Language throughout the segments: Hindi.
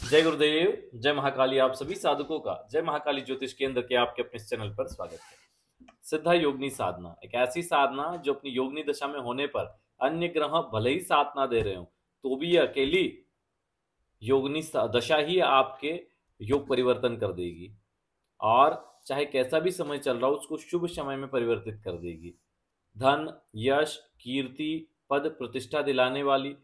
जय गुरुदेव, जय महाकाली। आप सभी साधकों का जय महाकाली ज्योतिष केंद्र के आपके अपने इस चैनल पर स्वागत है। सिद्धा योगिनी साधना एक ऐसी साधना जो अपनी योगिनी दशा में होने पर अन्य ग्रह भले ही साथ ना दे रहे हो तो भी ये अकेली योगिनी दशा ही आपके योग परिवर्तन कर देगी और चाहे कैसा भी समय चल रहा हो उसको शुभ समय में परिवर्तित कर देगी। धन, यश, कीर्ति, पद, प्रतिष्ठा दिलाने वाली,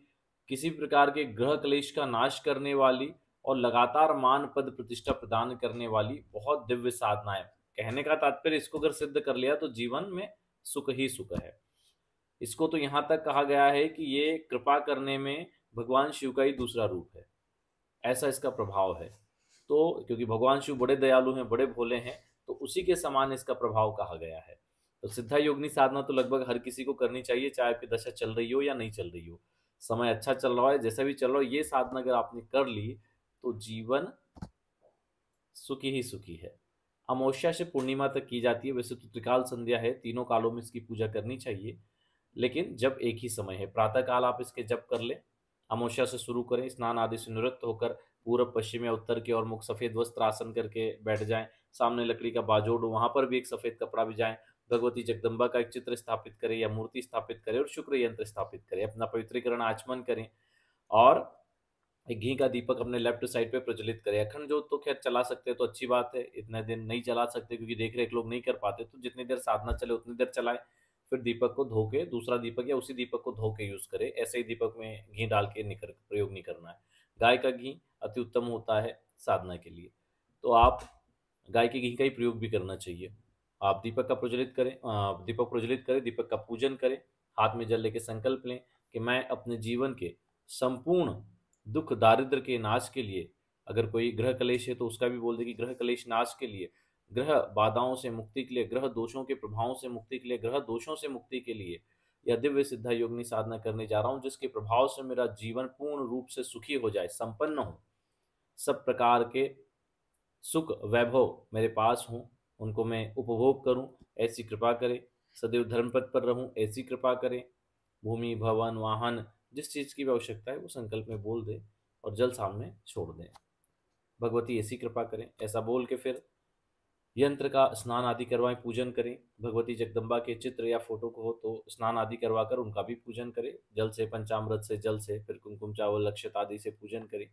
किसी प्रकार के ग्रह क्लेश का नाश करने वाली और लगातार मान, पद, प्रतिष्ठा प्रदान करने वाली बहुत दिव्य साधना है। कहने का तात्पर्य इसको अगर सिद्ध कर लिया तो जीवन में सुख ही सुख है। इसको तो यहाँ तक कहा गया है कि ये कृपा करने में भगवान शिव का ही दूसरा रूप है, ऐसा इसका प्रभाव है। तो क्योंकि भगवान शिव बड़े दयालु हैं, बड़े भोले हैं, तो उसी के समान इसका प्रभाव कहा गया है। तो सिद्धा योगिनी साधना तो लगभग हर किसी को करनी चाहिए, चाहे आपकी दशा चल रही हो या नहीं चल रही हो। समय अच्छा चल रहा है, जैसा भी चल रहा हो, ये साधना अगर आपने कर ली तो जीवन सुखी ही सुखी है। अमावस्या से पूर्णिमा तक की जाती है। वैसे तो त्रिकाल संध्या है, तीनों कालों में इसकी पूजा करनी चाहिए, लेकिन जब एक ही समय है, प्रातः काल आप इसके जप कर लें। अमावस्या से शुरू करें, स्नान आदि से निवृत्त होकर पूर्व, पश्चिम या उत्तर की ओर मुख सफेद वस्त्र आसन करके बैठ जाएं। सामने लकड़ी का बाजोड़ हो, वहां पर भी एक सफेद कपड़ा बिछाएं। भगवती जगदम्बा का एक चित्र स्थापित करें या मूर्ति स्थापित करें और शुक्र यंत्र स्थापित करें। अपना पवित्रीकरण आचमन करें और एक घी का दीपक अपने लेफ्ट साइड पे प्रज्वलित करें। अखंड जोत तो खैर चला सकते हैं तो अच्छी बात है, इतने दिन नहीं चला सकते क्योंकि देख रेख लोग नहीं कर पाते, तो जितनी देर साधना चले उतनी देर चलाएं। फिर दीपक को धो के दूसरा दीपक या उसी दीपक को धो के यूज करें। ऐसे ही दीपक में घी डाल के नहीं प्रयोग नहीं करना है। गाय का घी अति उत्तम होता है साधना के लिए, तो आप गाय के घी का ही प्रयोग भी करना चाहिए। आप दीपक का प्रज्वलित करें, दीपक प्रज्वलित करें, दीपक का पूजन करें। हाथ में जल लेके संकल्प लें कि मैं अपने जीवन के संपूर्ण दुख दारिद्र के नाश के लिए, अगर कोई ग्रह कलेश है तो उसका भी बोल दे कि ग्रह कलेश नाश के लिए, ग्रह बाधाओं से मुक्ति के लिए, ग्रह दोषों के प्रभावों से मुक्ति के लिए, ग्रह दोषों से मुक्ति के लिए यह दिव्य सिद्धा योगिनी साधना करने जा रहा हूं, जिसके प्रभाव से मेरा जीवन पूर्ण रूप से सुखी हो जाए, संपन्न हो, सब प्रकार के सुख वैभव मेरे पास हों, उनको मैं उपभोग करूं, ऐसी कृपा करें। सदैव धर्मपथ पर रहूं, ऐसी कृपा करें। भूमि, भवन, वाहन, जिस चीज़ की भी आवश्यकता है वो संकल्प में बोल दें और जल सामने छोड़ दें। भगवती ऐसी कृपा करें, ऐसा बोल के फिर यंत्र का स्नान आदि करवाएं, पूजन करें। भगवती जगदम्बा के चित्र या फोटो को हो तो स्नान आदि करवाकर उनका भी पूजन करें। जल से, पंचामृत से, जल से, फिर कुमकुम, चावल, लक्षित आदि से पूजन करें।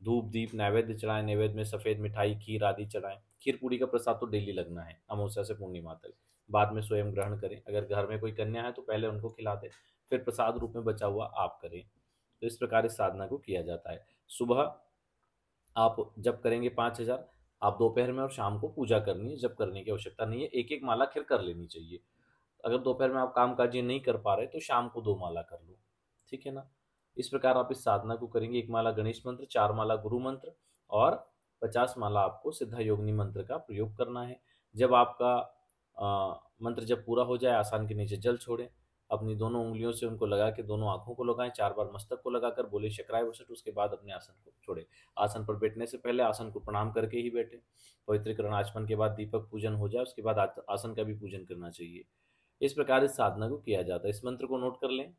धूप दीप नैवेद्य चढ़ाएं, नैवेद्य में सफ़ेद मिठाई, खीर आदि चढ़ाएं। खीर पूरी का प्रसाद तो डेली लगना है अमावस्या से पूर्णिमा तक, बाद में स्वयं ग्रहण करें। अगर घर में कोई कन्या है तो पहले उनको खिला दें, फिर प्रसाद रूप में बचा हुआ आप करें। तो इस प्रकार इस साधना को किया जाता है। सुबह आप जप करेंगे 5,000, आप दोपहर में और शाम को पूजा करनी है, जप करने की आवश्यकता नहीं है। एक एक माला खैर कर लेनी चाहिए। अगर दोपहर में आप काम काज ये नहीं कर पा रहे तो शाम को 2 माला कर लो, ठीक है ना। इस प्रकार आप इस साधना को करेंगे। 1 माला गणेश मंत्र, 4 माला गुरु मंत्र और 50 माला आपको सिद्धा योगिनी मंत्र का प्रयोग करना है। जब आपका मंत्र जब पूरा हो जाए, आसन के नीचे जल छोड़ें, अपनी दोनों उंगलियों से उनको लगा के दोनों आंखों को लगाएं, 4 बार मस्तक को लगाकर बोले शकराय वसट, उसके बाद अपने आसन को छोड़ें। आसन पर बैठने से पहले आसन को प्रणाम करके ही बैठे। पवित्रीकरण आचमन के बाद दीपक पूजन हो जाए, उसके बाद आसन का भी पूजन करना चाहिए। इस प्रकार इस साधना को किया जाता है। इस मंत्र को नोट कर लें।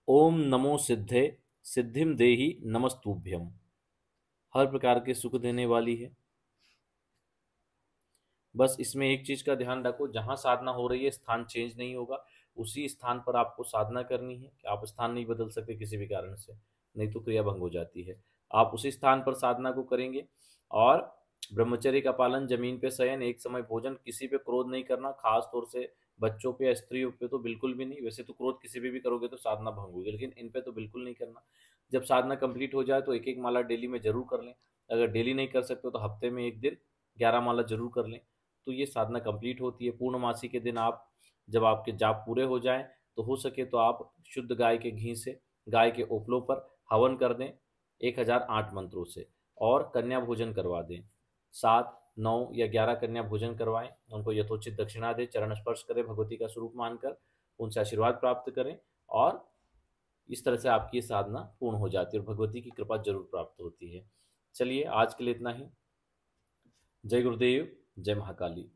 ओम नमो सिद्धे सिद्धिम देहि नमस्तुभ्यम। हर प्रकार के सुख देने वाली है। बस इसमें एक चीज का ध्यान रखो, जहां साधना हो रही है स्थान चेंज नहीं होगा, उसी स्थान पर आपको साधना करनी है। कि आप स्थान नहीं बदल सकते किसी भी कारण से, नहीं तो क्रिया भंग हो जाती है। आप उसी स्थान पर साधना को करेंगे और ब्रह्मचर्य का पालन, जमीन पे शयन, एक समय भोजन, किसी पे क्रोध नहीं करना, खास तौर से बच्चों पे या स्त्रियों पे तो बिल्कुल भी नहीं। वैसे तो क्रोध किसी पे भी करोगे तो साधना भंग होगी, लेकिन इन पे तो बिल्कुल नहीं करना। जब साधना कंप्लीट हो जाए तो एक एक माला डेली में जरूर कर लें। अगर डेली नहीं कर सकते तो हफ्ते में एक दिन 11 माला जरूर कर लें। तो ये साधना कंप्लीट होती है। पूर्णमासी के दिन आप, जब आपके जाप पूरे हो जाएं तो हो सके तो आप शुद्ध गाय के घी से गाय के ओपलों पर हवन कर दें 1008 मंत्रों से, और कन्या भोजन करवा दें। 7, 9 या 11 कन्या भोजन करवाएं, उनको यथोचित दक्षिणा दें, चरण स्पर्श करें, भगवती का स्वरूप मानकर उनसे आशीर्वाद प्राप्त करें, और इस तरह से आपकी साधना पूर्ण हो जाती है और भगवती की कृपा जरूर प्राप्त होती है। चलिए आज के लिए इतना ही। जय गुरुदेव, जय महाकाली।